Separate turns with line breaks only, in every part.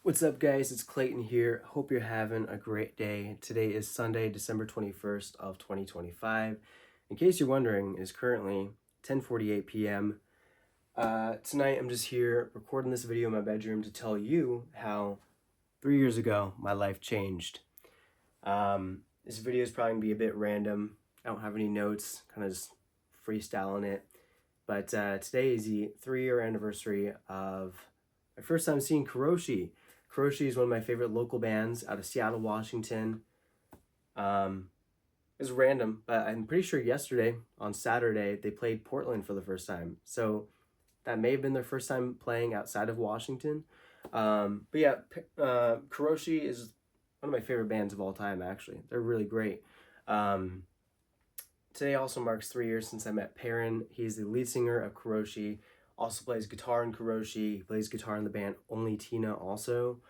What's up, guys? It's Clayton here. Hope you're having a great day. Today is Sunday, December 21st of 2025. In case you're wondering, it is currently 10:48 p.m. Tonight, I'm just here recording this video in my bedroom to tell you how 3 years ago my life changed. This video is probably gonna be a bit random. I don't have any notes, kind of just freestyling it. But today is the 3-year anniversary of my first time seeing Karōshi. Karōshi is one of my favorite local bands out of Seattle, Washington. It's random, but I'm pretty sure yesterday, on Saturday, they played Portland for the first time. So that may have been their first time playing outside of Washington. But yeah, Karōshi is one of my favorite bands of all time, actually. They're really great. Today also marks 3 years since I met Perrin. He's the lead singer of Karōshi, also plays guitar in Karōshi. He plays guitar in the band Only Tina also,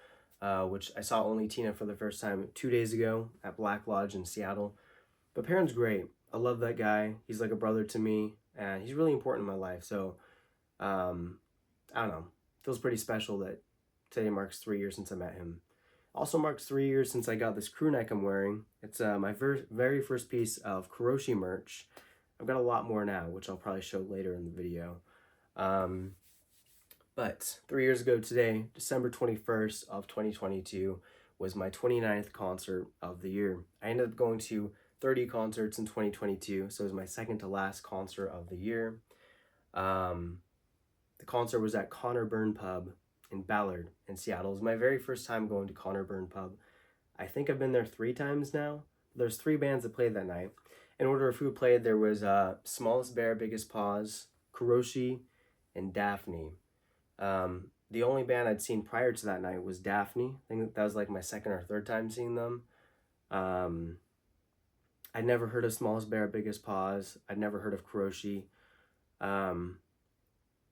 which I saw Only Tina for the first time 2 days ago at Black Lodge in Seattle. But Perrin's great. I love that guy. He's like a brother to me, and he's really important in my life. So, I don't know. Feels pretty special that today marks 3 years since I met him. Also marks 3 years since I got this crew neck I'm wearing. It's my very first piece of Karōshi merch. I've got a lot more now, which I'll probably show later in the video. But 3 years ago today, December 21st of 2022, was my 29th concert of the year. I ended up going to 30 concerts in 2022, so it was my second to last concert of the year. The concert was at Connor Burn Pub in Ballard in Seattle. It was my very first time going to Connor Burn Pub. I think I've been there 3 times now. There's 3 bands that played that night. In order of who played, there was Smallest Bear, Biggest Paws, Karōshi, and Daphne. The only band I'd seen prior to that night was Daphne. I think that was like my second or third time seeing them. I'd never heard of Smallest Bear, Biggest Paws. I'd never heard of Karōshi. But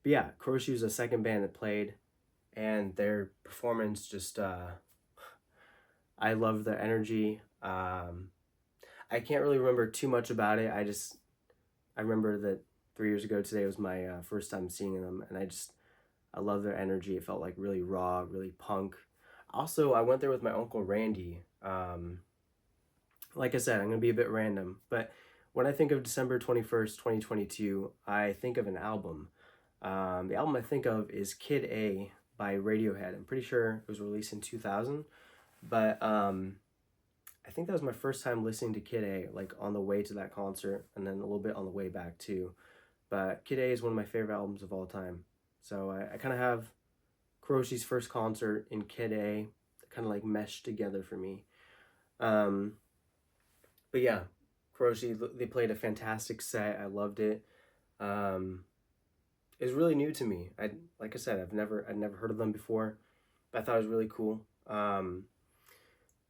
yeah, Karōshi was the second band that played, and their performance just, I love their energy. I can't really remember too much about it. I remember that 3 years ago today was my first time seeing them, and I love their energy. It felt like really raw, really punk. Also, I went there with my Uncle Randy. Like I said, I'm going to be a bit random, but when I think of December 21st, 2022, I think of an album. The album I think of is Kid A by Radiohead. I'm pretty sure it was released in 2000, but I think that was my first time listening to Kid A, like on the way to that concert, and then a little bit on the way back too. But Kid A is one of my favorite albums of all time. So I kind of have Karōshi's first concert in Kid A kind of like meshed together for me. But yeah, Karōshi, they played a fantastic set. I loved it. It was really new to me. Like I said, I'd never heard of them before, but I thought it was really cool.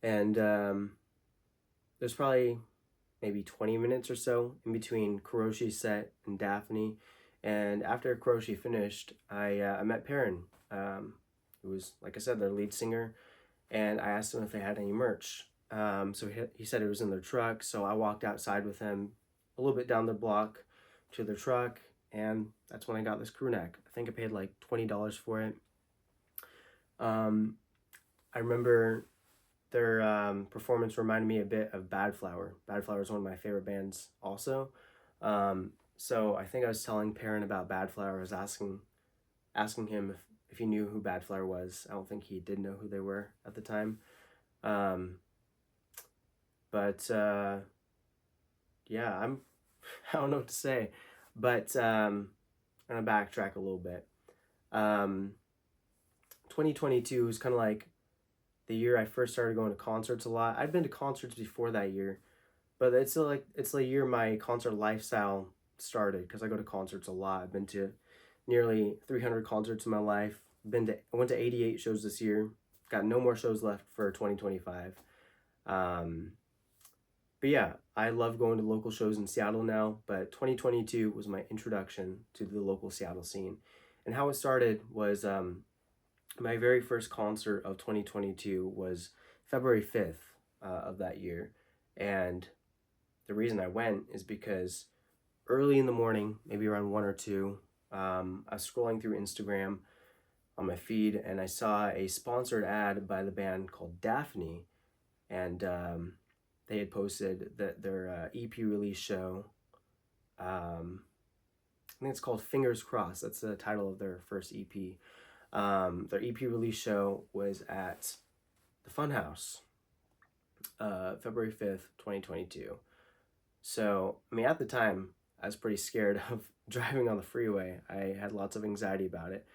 There's probably maybe 20 minutes or so in between Karōshi's set and Daphne. And after Karōshi finished, I met Perrin, who was, like I said, their lead singer, and I asked him if they had any merch. So he said it was in their truck, so I walked outside with him a little bit down the block to their truck, and that's when I got this crew neck. I think I paid like $20 for it. I remember their performance reminded me a bit of Bad Flower. Bad Flower is one of my favorite bands also. So I think I was telling Perrin about Bad Flower. I was asking him if he knew who Bad Flower was. I don't think he did know who they were at the time. Yeah, I don't know what to say, but I'm gonna backtrack a little bit. 2022 was kind of like the year I first started going to concerts a lot. I'd been to concerts before that year, but it's the year my concert lifestyle started, because I go to concerts a lot. I've been to nearly 300 concerts in my life. I went to 88 shows this year. Got no more shows left for 2025. But yeah, I love going to local shows in Seattle now, but 2022 was my introduction to the local Seattle scene. And how it started was my very first concert of 2022 was February 5th of that year. And the reason I went is because early in the morning, maybe around 1 or 2, I was scrolling through Instagram on my feed, and I saw a sponsored ad by the band called Daphne, and they had posted that their EP release show. I think it's called Fingers Crossed. That's the title of their first EP. Their EP release show was at the Funhouse, February 5th, 2022. So, I mean, at the time, I was pretty scared of driving on the freeway. I had lots of anxiety about it.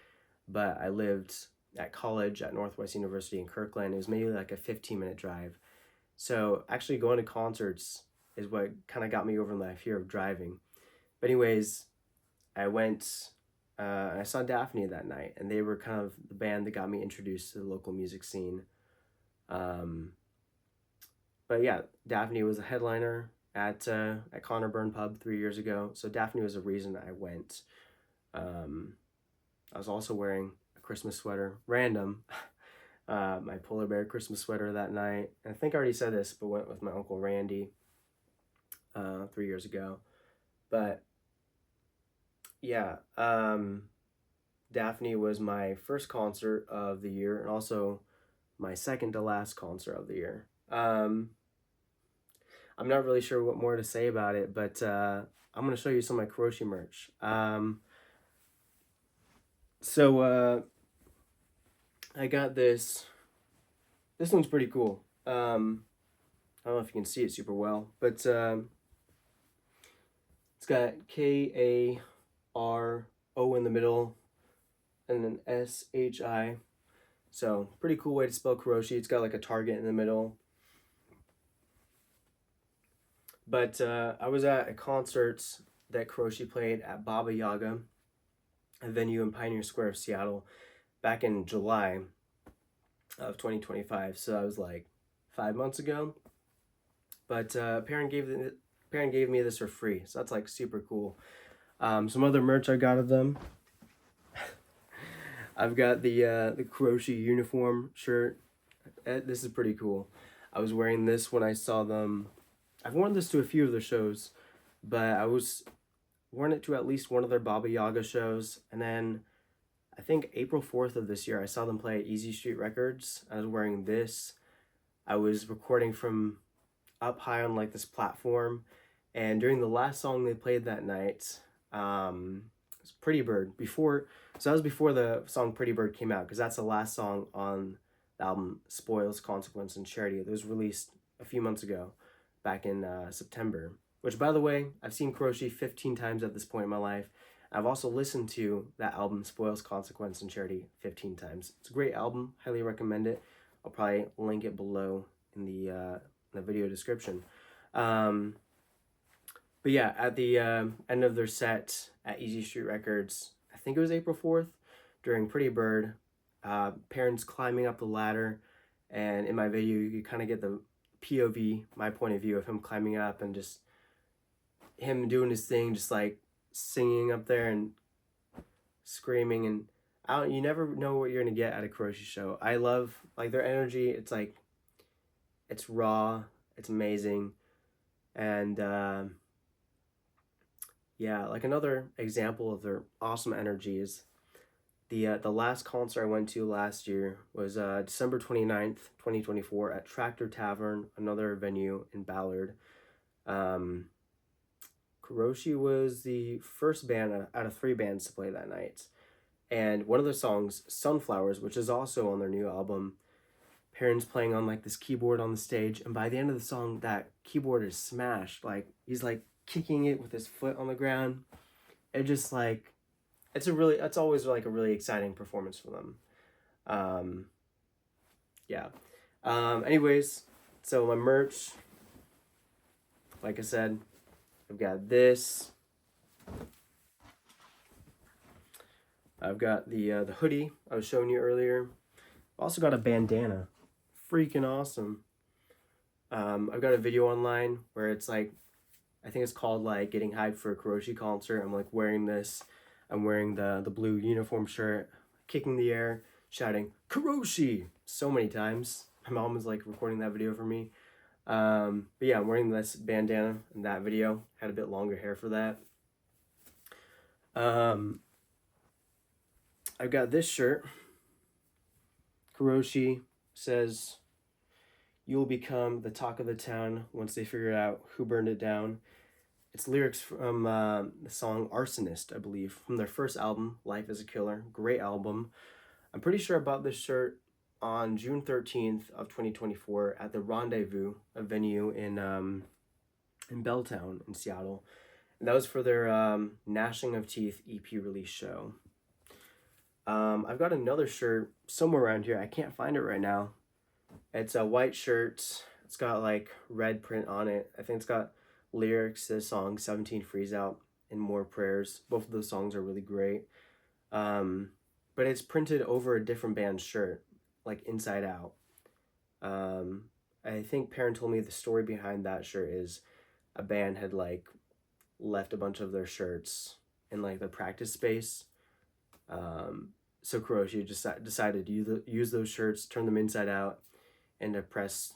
But I lived at college at Northwest University in Kirkland. It was maybe like a 15-minute drive. So, actually going to concerts is what kind of got me over my fear of driving. But anyways, I went and I saw Daphne that night, and they were kind of the band that got me introduced to the local music scene. But yeah, Daphne was a headliner at Connor Burn Pub 3 years ago. So Daphne was a reason I went. I was also wearing a Christmas sweater, random, my polar bear Christmas sweater that night. And I think I already said this, but went with my Uncle Randy 3 years ago. But yeah, Daphne was my first concert of the year, and also my second to last concert of the year. I'm not really sure what more to say about it, but I'm going to show you some of my Karōshi merch. So I got this. This one's pretty cool. I don't know if you can see it super well, but it's got KARO in the middle and then SHI. So pretty cool way to spell Karōshi. It's got like a target in the middle. But I was at a concert that Karōshi played at Baba Yaga, a venue in Pioneer Square of Seattle, back in July of 2025. So that was like 5 months ago. But parent gave me this for free, so that's like super cool. Some other merch I got of them. I've got the Karōshi uniform shirt. This is pretty cool. I was wearing this when I saw them. I've worn this to a few of their shows, but I was worn it to at least one of their Baba Yaga shows. And then I think April 4th of this year, I saw them play at Easy Street Records. I was wearing this. I was recording from up high on like this platform, and during the last song they played that night, it was Pretty Bird. So that was before the song Pretty Bird came out, because that's the last song on the album Spoils, Consequence, and Charity. It was released a few months ago, back in September. Which, by the way, I've seen Karōshi 15 times at this point in my life. I've also listened to that album Spoils, Consequence, and Charity 15 times. It's a great album. Highly recommend it. I'll probably link it below in the video description. But yeah, at the end of their set at Easy Street Records, I think it was April 4th, during Pretty Bird, parents climbing up the ladder, and in my video you kind of get the POV, my point of view of him climbing up and just him doing his thing, just like singing up there and screaming, and you never know what you're gonna get at a Karōshi show. I love like their energy. It's like, it's raw, it's amazing, and yeah, like another example of their awesome energy is the last concert I went to last year was December 29th, 2024 at Tractor Tavern, another venue in Ballard. Karōshi was the first band out of 3 bands to play that night. And one of the songs, Sunflowers, which is also on their new album, Perrin's playing on like this keyboard on the stage, and by the end of the song, that keyboard is smashed. Like he's like kicking it with his foot on the ground. It just like, it's always like a really exciting performance for them. Yeah. Anyways, so my merch, like I said, I've got this. I've got the hoodie I was showing you earlier. I've also got a bandana. Freaking awesome. I've got a video online where it's like, I think it's called like Getting Hyped for a Karōshi Concert. I'm like wearing this. I'm wearing the blue uniform shirt, kicking the air, shouting Karōshi so many times. My mom was like recording that video for me. But yeah, I'm wearing this bandana in that video. Had a bit longer hair for that. I've got this shirt. Karōshi says, "You'll become the talk of the town once they figure out who burned it down." It's lyrics from the song Arsonist, I believe, from their first album, Life is a Killer. Great album. I'm pretty sure I bought this shirt on June 13th of 2024 at the Rendezvous, a venue in Belltown in Seattle. And that was for their Gnashing of Teeth EP release show. I've got another shirt somewhere around here. I can't find it right now. It's a white shirt. It's got like red print on it. I think it's got lyrics to the song 17 Freeze Out and More Prayers. Both of those songs are really great. But it's printed over a different band's shirt, like inside out. I think Perrin told me the story behind that shirt is a band had like left a bunch of their shirts in like the practice space. So Karōshi just decided to use those shirts, turn them inside out, and to press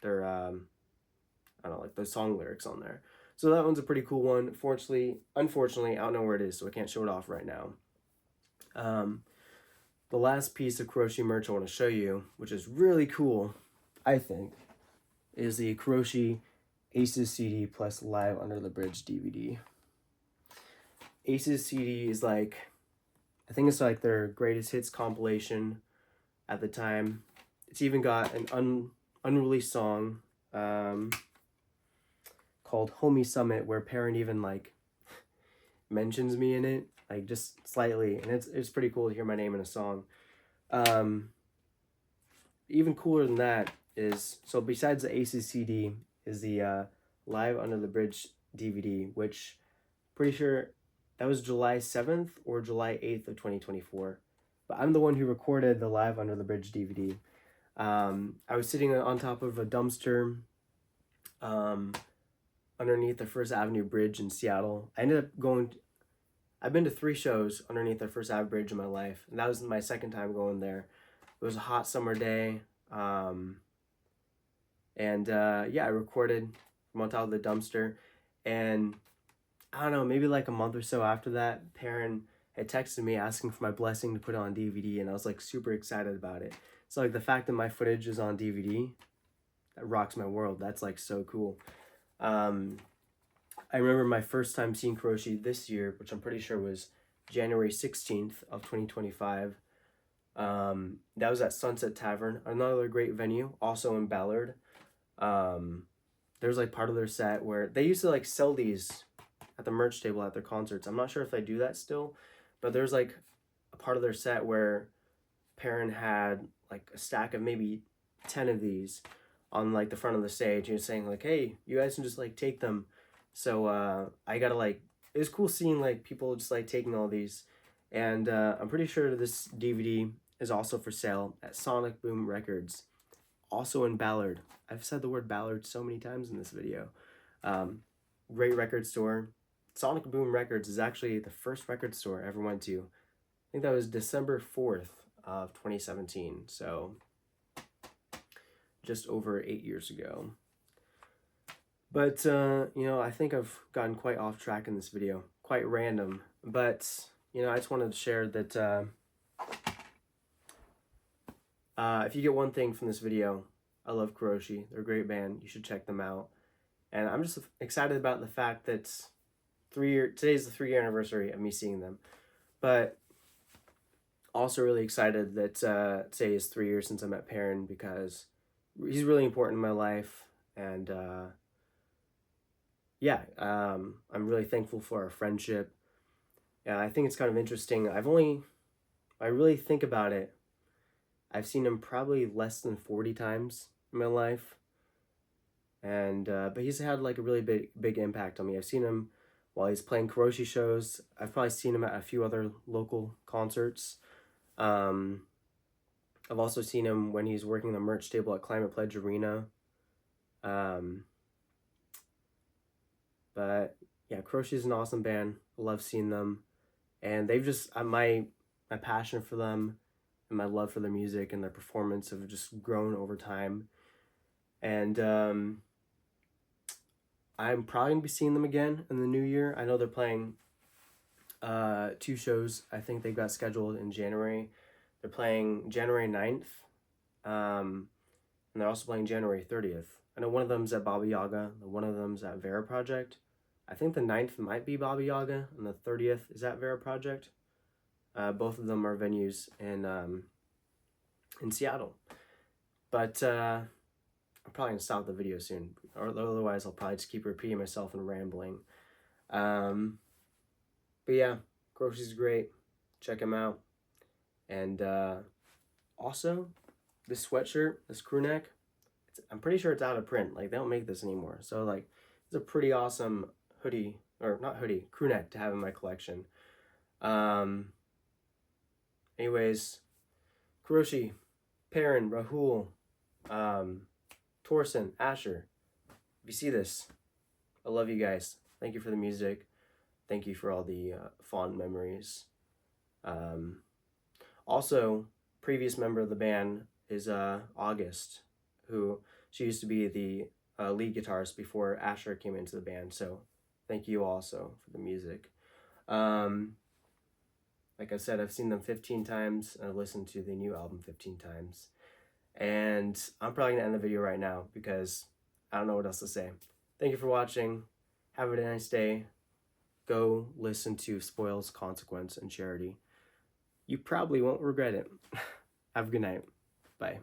their I don't know, like the song lyrics on there. So that one's a pretty cool one. Unfortunately, I don't know where it is, so I can't show it off right now. The last piece of Karōshi merch I want to show you, which is really cool, I think, is the Karōshi Aces CD plus Live Under the Bridge DVD. Aces CD is like, I think it's like their greatest hits compilation at the time. It's even got an unreleased song called Homie Summit, where Perrin even like mentions me in it, like just slightly, and it's pretty cool to hear my name in a song. Even cooler than that is, so besides the Aces CD is the Live Under the Bridge DVD, which pretty sure that was July 7th or July 8th of 2024. But I'm the one who recorded the Live Under the Bridge DVD. I was sitting on top of a dumpster underneath the First Avenue Bridge in Seattle. I've been to 3 shows underneath the First Ave Bridge in my life, and that was my second time going there. It was a hot summer day, I recorded from on top of the dumpster, and I don't know, maybe like a month or so after that, Perrin had texted me asking for my blessing to put it on DVD, and I was like super excited about it. So like the fact that my footage is on DVD, that rocks my world. That's like so cool. I remember my first time seeing Karōshi this year, which I'm pretty sure was January 16th of 2025. That was at Sunset Tavern, another great venue, also in Ballard. There's like part of their set where they used to like sell these at the merch table at their concerts. I'm not sure if they do that still, but there's like a part of their set where Perrin had like a stack of maybe 10 of these on like the front of the stage. He was saying like, hey, you guys can just like take them. So I gotta like, it was cool seeing like people just like taking all these. And I'm pretty sure this DVD is also for sale at Sonic Boom Records, also in Ballard. I've said the word Ballard so many times in this video. Great record store. Sonic Boom Records is actually the first record store I ever went to. I think that was December 4th of 2017. So just over 8 years ago. But, I think I've gotten quite off track in this video. Quite random. But, I just wanted to share that if you get one thing from this video, I love Karōshi. They're a great band. You should check them out. And I'm just excited about the fact that today's the 3-year anniversary of me seeing them. But also really excited that today is 3 years since I met Perrin, because he's really important in my life. And I'm really thankful for our friendship. I think it's kind of interesting. I really think about it, I've seen him probably less than 40 times in my life. And but he's had like a really big impact on me. I've seen him while he's playing Karōshi shows. I've probably seen him at a few other local concerts. I've also seen him when he's working the merch table at Climate Pledge Arena. But yeah, Karōshi is an awesome band. I love seeing them, and they've just my passion for them and my love for their music and their performance have just grown over time. And I'm probably gonna be seeing them again in the new year. I know they're playing 2 shows. I think they've got scheduled in January. They're playing January 9th, and they're also playing January 30th. I know one of them's at Baba Yaga, one of them's at Vera Project. I think the 9th might be Baba Yaga, and the 30th is at Vera Project. Both of them are venues in Seattle. But I'm probably gonna stop the video soon, or otherwise I'll probably just keep repeating myself and rambling. But yeah, Karōshi's great. Check him out. And also, this sweatshirt, this crew neck, I'm pretty sure it's out of print. Like, they don't make this anymore. So, like, it's a pretty awesome hoodie, or not hoodie, crew neck to have in my collection. Anyways, Karōshi, Perrin, Rahul, Torsen, Asher, if you see this, I love you guys. Thank you for the music. Thank you for all the fond memories. Also, previous member of the band is August, who she used to be the lead guitarist before Asher came into the band. So thank you also for the music. Like I said, I've seen them 15 times, and I've listened to the new album 15 times. And I'm probably going to end the video right now because I don't know what else to say. Thank you for watching. Have a nice day. Go listen to Spoils, Consequence, and Charity. You probably won't regret it. Have a good night. Bye.